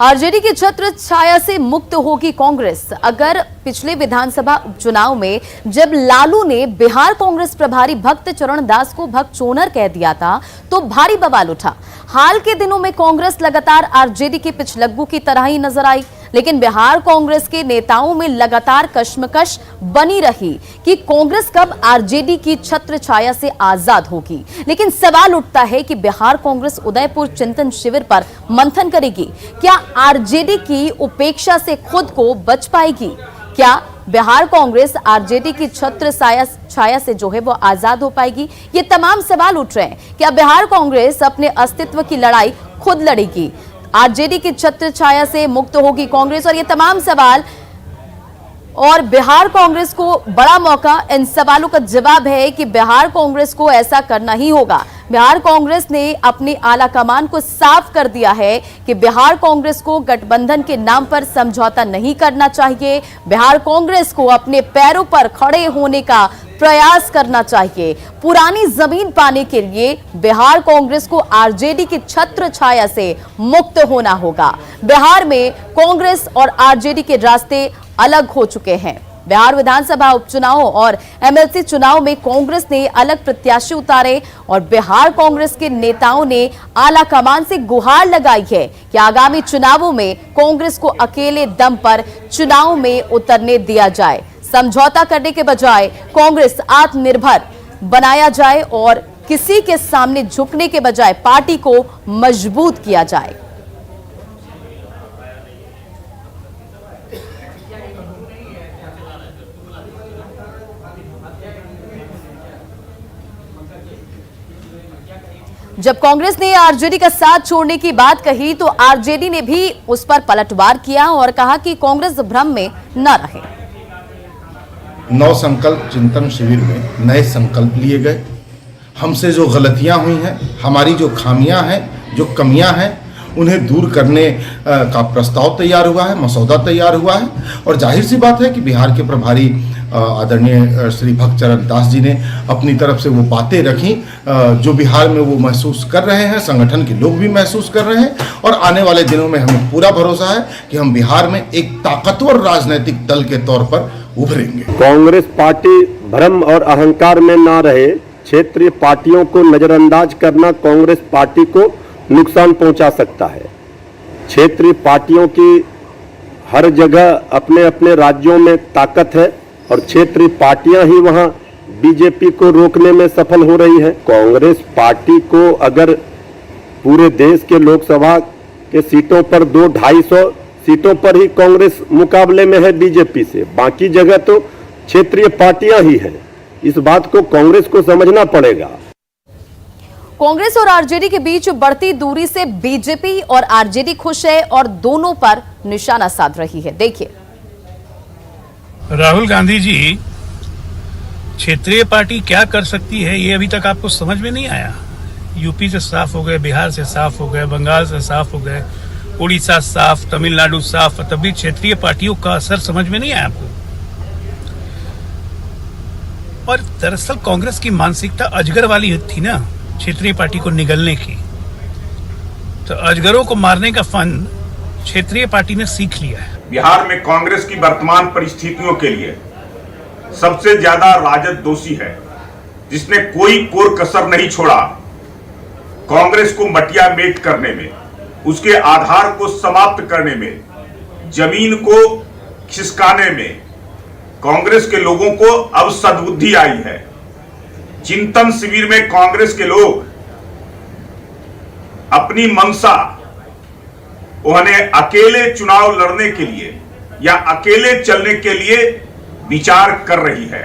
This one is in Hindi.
आरजेडी की छत्र छाया से मुक्त होगी कांग्रेस। अगर पिछले विधानसभा उपचुनाव में जब लालू ने बिहार कांग्रेस प्रभारी भक्त चरण दास को भगचोनर कह दिया था तो भारी बवाल उठा। हाल के दिनों में कांग्रेस लगातार आरजेडी के पिछलग्गू की तरह ही नजर आई, लेकिन बिहार कांग्रेस के नेताओं में लगातार कश्मकश बनी रही कि कांग्रेस कब आरजेडी की छत्र छाया से आजाद होगी। लेकिन सवाल उठता है कि बिहार कांग्रेस उदयपुर चिंतन शिविर पर मंथन करेगी। क्या आरजेडी की उपेक्षा से खुद को बच पाएगी? क्या बिहार कांग्रेस आरजेडी की छत्र छाया से जो है वो आजाद हो पाएगी? ये तमाम सवाल उठ रहे हैं। क्या बिहार कांग्रेस अपने अस्तित्व की लड़ाई खुद लड़ेगी? आरजेडी की छत्र छाया से मुक्त होगी कांग्रेस? और ये तमाम सवाल और बिहार कांग्रेस को बड़ा मौका। इन सवालों का जवाब है कि बिहार कांग्रेस को ऐसा करना ही होगा। बिहार कांग्रेस ने अपनी आला कमान को साफ कर दिया है कि बिहार कांग्रेस को गठबंधन के नाम पर समझौता नहीं करना चाहिए। बिहार कांग्रेस को अपने पैरों पर खड़े होने का प्रयास करना चाहिए। पुरानी जमीन पाने के लिए बिहार कांग्रेस को आरजेडी की छत्र छाया से मुक्त होना होगा। बिहार में कांग्रेस और आरजेडी के रास्ते अलग हो चुके हैं। बिहार विधानसभा उपचुनाव और एमएलसी चुनाव में कांग्रेस ने अलग प्रत्याशी उतारे और बिहार कांग्रेस के नेताओं ने आला कमान से गुहार लगाई है कि आगामी चुनावों में कांग्रेस को अकेले दम पर चुनाव में उतरने दिया जाए। समझौता करने के बजाय कांग्रेस आत्मनिर्भर बनाया जाए और किसी के सामने झुकने के बजाय पार्टी को मजबूत किया जाए। जब कांग्रेस ने आरजेडी का साथ छोड़ने की बात कही तो आरजेडी ने भी उस पर पलटवार किया और कहा कि कांग्रेस भ्रम में न रहे। नौ संकल्प चिंतन शिविर में नए संकल्प लिए गए। हमसे जो गलतियां हुई हैं, हमारी जो खामियां हैं, जो कमियां हैं, उन्हें दूर करने का प्रस्ताव तैयार हुआ है, मसौदा तैयार हुआ है। और जाहिर सी बात है कि बिहार के प्रभारी आदरणीय श्री भक्त चरण दास जी ने अपनी तरफ से वो बातें रखी जो बिहार में वो महसूस कर रहे हैं, संगठन के लोग भी महसूस कर रहे हैं। और आने वाले दिनों में हमें पूरा भरोसा है कि हम बिहार में एक ताकतवर राजनीतिक दल के तौर पर उभरेंगे। कांग्रेस पार्टी भ्रम और अहंकार में ना रहे। क्षेत्रीय पार्टियों को नजरअंदाज करना कांग्रेस पार्टी को नुकसान पहुंचा सकता है। क्षेत्रीय पार्टियों की हर जगह अपने अपने राज्यों में ताकत है और क्षेत्रीय पार्टियां ही वहां बीजेपी को रोकने में सफल हो रही है। कांग्रेस पार्टी को अगर पूरे देश के लोकसभा के सीटों पर 200-250 सीटों पर ही कांग्रेस मुकाबले में है बीजेपी से, बाकी जगह तो क्षेत्रीय पार्टियां ही हैं। इस बात को कांग्रेस को समझना पड़ेगा। कांग्रेस और आरजेडी के बीच बढ़ती दूरी से बीजेपी और आरजेडी खुश है और दोनों पर निशाना साध रही है। देखिए, राहुल गांधी जी क्षेत्रीय पार्टी क्या कर सकती है ये अभी तक आपको समझ में नहीं आया। यूपी से साफ हो गए, बिहार से साफ हो गए, बंगाल से साफ हो गए, उड़ीसा साफ, तमिलनाडु साफ, तब भी क्षेत्रीय पार्टियों का असर समझ में नहीं आया आपको। और दरअसल कांग्रेस की मानसिकता अजगर वाली थी ना, क्षेत्रीय पार्टी को निगलने की। तो अजगरों को मारने का फन क्षेत्रीय पार्टी ने सीख लिया है। बिहार में कांग्रेस की वर्तमान परिस्थितियों के लिए सबसे ज्यादा राजद दोषी है, जिसने कोई कोर कसर नहीं छोड़ा कांग्रेस को मटिया मेट करने में, उसके आधार को समाप्त करने में, जमीन को खिसकाने में। कांग्रेस के लोगों को अब सद्बुद्धि आई है। चिंतन शिविर में कांग्रेस के लोग अपनी मंशा, उन्हें अकेले चुनाव लड़ने के लिए या अकेले चलने के लिए विचार कर रही है।